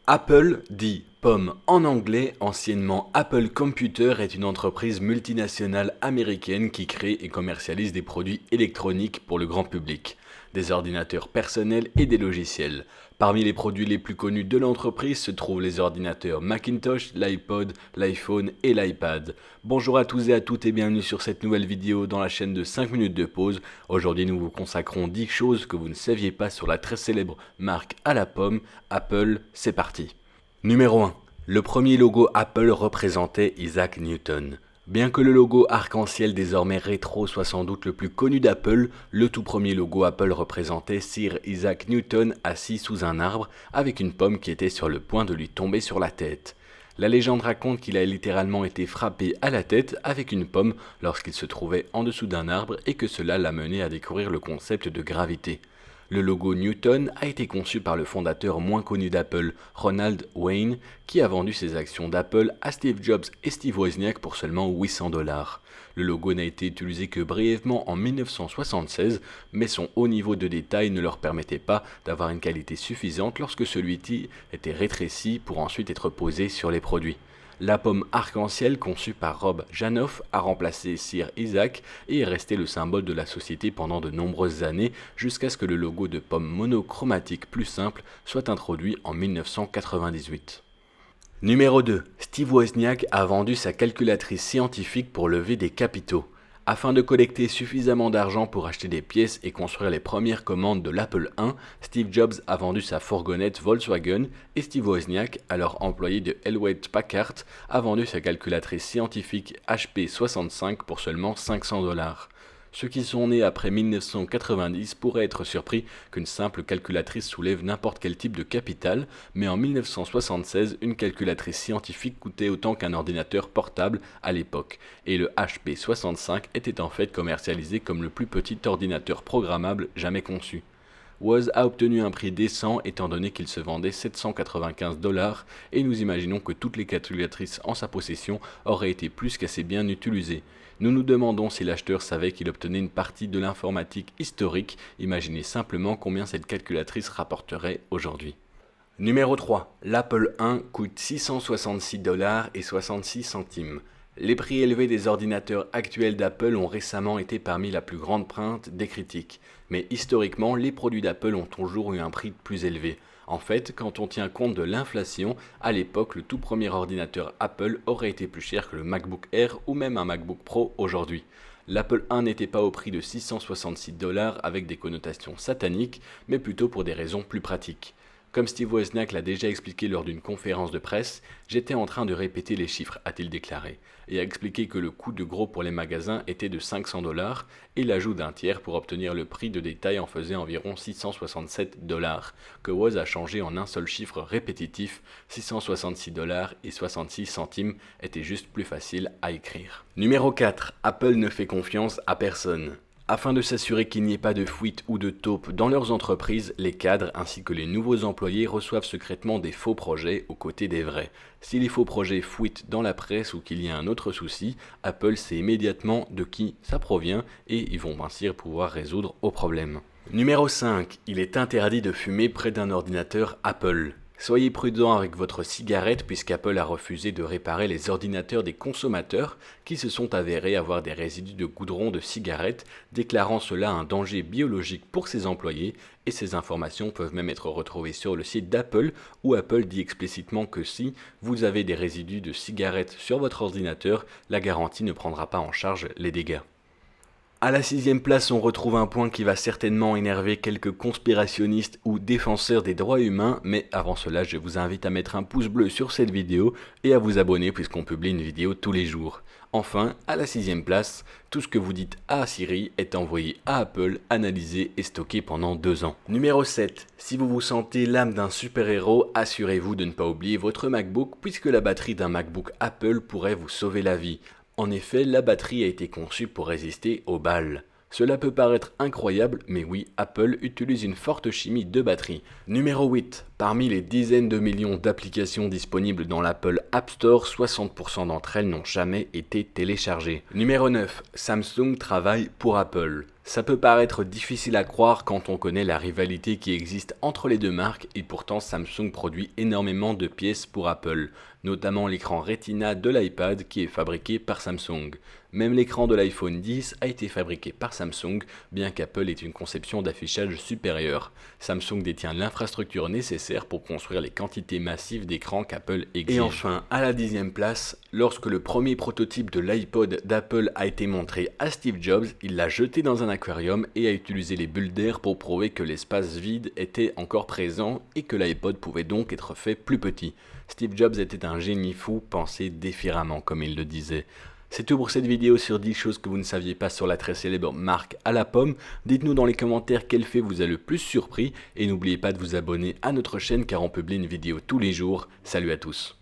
Apple, dit pomme en anglais, anciennement Apple Computer, est une entreprise multinationale américaine qui crée et commercialise des produits électroniques pour le grand public, des ordinateurs personnels et des logiciels. Parmi les produits les plus connus de l'entreprise se trouvent les ordinateurs Macintosh, l'iPod, l'iPhone et l'iPad. Bonjour à tous et à toutes et bienvenue sur cette nouvelle vidéo dans la chaîne de 5 minutes de pause. Aujourd'hui nous vous consacrons 10 choses que vous ne saviez pas sur la très célèbre marque à la pomme, Apple. C'est parti. Numéro 1. Le premier logo Apple représentait Isaac Newton. Bien que le logo arc-en-ciel désormais rétro soit sans doute le plus connu d'Apple, le tout premier logo Apple représentait Sir Isaac Newton assis sous un arbre avec une pomme qui était sur le point de lui tomber sur la tête. La légende raconte qu'il a littéralement été frappé à la tête avec une pomme lorsqu'il se trouvait en dessous d'un arbre et que cela l'a mené à découvrir le concept de gravité. Le logo Newton a été conçu par le fondateur moins connu d'Apple, Ronald Wayne, qui a vendu ses actions d'Apple à Steve Jobs et Steve Wozniak pour seulement $800. Le logo n'a été utilisé que brièvement en 1976, mais son haut niveau de détail ne leur permettait pas d'avoir une qualité suffisante lorsque celui-ci était rétréci pour ensuite être posé sur les produits. La pomme arc-en-ciel conçue par Rob Janoff a remplacé Sir Isaac et est resté le symbole de la société pendant de nombreuses années jusqu'à ce que le logo de pomme monochromatique plus simple soit introduit en 1998. Numéro 2. Steve Wozniak a vendu sa calculatrice scientifique pour lever des capitaux. Afin de collecter suffisamment d'argent pour acheter des pièces et construire les premières commandes de l'Apple I, Steve Jobs a vendu sa fourgonnette Volkswagen et Steve Wozniak, alors employé de Hewlett-Packard, a vendu sa calculatrice scientifique HP 65 pour seulement $500. Ceux qui sont nés après 1990 pourraient être surpris qu'une simple calculatrice soulève n'importe quel type de capital, mais en 1976, une calculatrice scientifique coûtait autant qu'un ordinateur portable à l'époque, et le HP 65 était en fait commercialisé comme le plus petit ordinateur programmable jamais conçu. Woz a obtenu un prix décent étant donné qu'il se vendait $795 et nous imaginons que toutes les calculatrices en sa possession auraient été plus qu'assez bien utilisées. Nous nous demandons si l'acheteur savait qu'il obtenait une partie de l'informatique historique. Imaginez simplement combien cette calculatrice rapporterait aujourd'hui. Numéro 3. L'Apple I coûte $666 et 66 centimes. Les prix élevés des ordinateurs actuels d'Apple ont récemment été parmi la plus grande plainte des critiques. Mais historiquement, les produits d'Apple ont toujours eu un prix plus élevé. En fait, quand on tient compte de l'inflation, à l'époque, le tout premier ordinateur Apple aurait été plus cher que le MacBook Air ou même un MacBook Pro aujourd'hui. L'Apple I n'était pas au prix de $666 avec des connotations sataniques, mais plutôt pour des raisons plus pratiques. Comme Steve Wozniak l'a déjà expliqué lors d'une conférence de presse, j'étais en train de répéter les chiffres, a-t-il déclaré, et a expliqué que le coût de gros pour les magasins était de $500 et l'ajout d'un tiers pour obtenir le prix de détail en faisait environ $667, que Woz a changé en un seul chiffre répétitif, $666 et 66 centimes était juste plus facile à écrire. Numéro 4. Apple ne fait confiance à personne. Afin de s'assurer qu'il n'y ait pas de fuite ou de taupe dans leurs entreprises, les cadres ainsi que les nouveaux employés reçoivent secrètement des faux projets aux côtés des vrais. Si les faux projets fuitent dans la presse ou qu'il y a un autre souci, Apple sait immédiatement de qui ça provient et ils vont ainsi pouvoir résoudre au problème. Numéro 5. Il est interdit de fumer près d'un ordinateur Apple. Soyez prudent avec votre cigarette puisqu'Apple a refusé de réparer les ordinateurs des consommateurs qui se sont avérés avoir des résidus de goudron de cigarette, déclarant cela un danger biologique pour ses employés et ces informations peuvent même être retrouvées sur le site d'Apple où Apple dit explicitement que si vous avez des résidus de cigarette sur votre ordinateur, la garantie ne prendra pas en charge les dégâts. À la 6e place, on retrouve un point qui va certainement énerver quelques conspirationnistes ou défenseurs des droits humains, mais avant cela, je vous invite à mettre un pouce bleu sur cette vidéo et à vous abonner puisqu'on publie une vidéo tous les jours. Enfin, à la 6e place, tout ce que vous dites à Siri est envoyé à Apple, analysé et stocké pendant 2 ans. Numéro 7. Si vous vous sentez l'âme d'un super-héros, assurez-vous de ne pas oublier votre MacBook puisque la batterie d'un MacBook Apple pourrait vous sauver la vie. En effet, la batterie a été conçue pour résister aux balles. Cela peut paraître incroyable, mais oui, Apple utilise une forte chimie de batterie. Numéro 8. Parmi les dizaines de millions d'applications disponibles dans l'Apple App Store, 60% d'entre elles n'ont jamais été téléchargées. Numéro 9. Samsung travaille pour Apple. Ça peut paraître difficile à croire quand on connaît la rivalité qui existe entre les deux marques et pourtant Samsung produit énormément de pièces pour Apple, notamment l'écran Retina de l'iPad qui est fabriqué par Samsung. Même l'écran de l'iPhone X a été fabriqué par Samsung, bien qu'Apple ait une conception d'affichage supérieure. Samsung détient l'infrastructure nécessaire pour construire les quantités massives d'écrans qu'Apple exige. Et enfin, à la 10e place, lorsque le premier prototype de l'iPod d'Apple a été montré à Steve Jobs, il l'a jeté dans un aquarium et a utilisé les bulles d'air pour prouver que l'espace vide était encore présent et que l'iPod pouvait donc être fait plus petit. Steve Jobs était un génie fou, pensé différemment comme il le disait. C'est tout pour cette vidéo sur 10 choses que vous ne saviez pas sur la très célèbre marque à la pomme. Dites-nous dans les commentaires quel fait vous a le plus surpris et n'oubliez pas de vous abonner à notre chaîne car on publie une vidéo tous les jours. Salut à tous.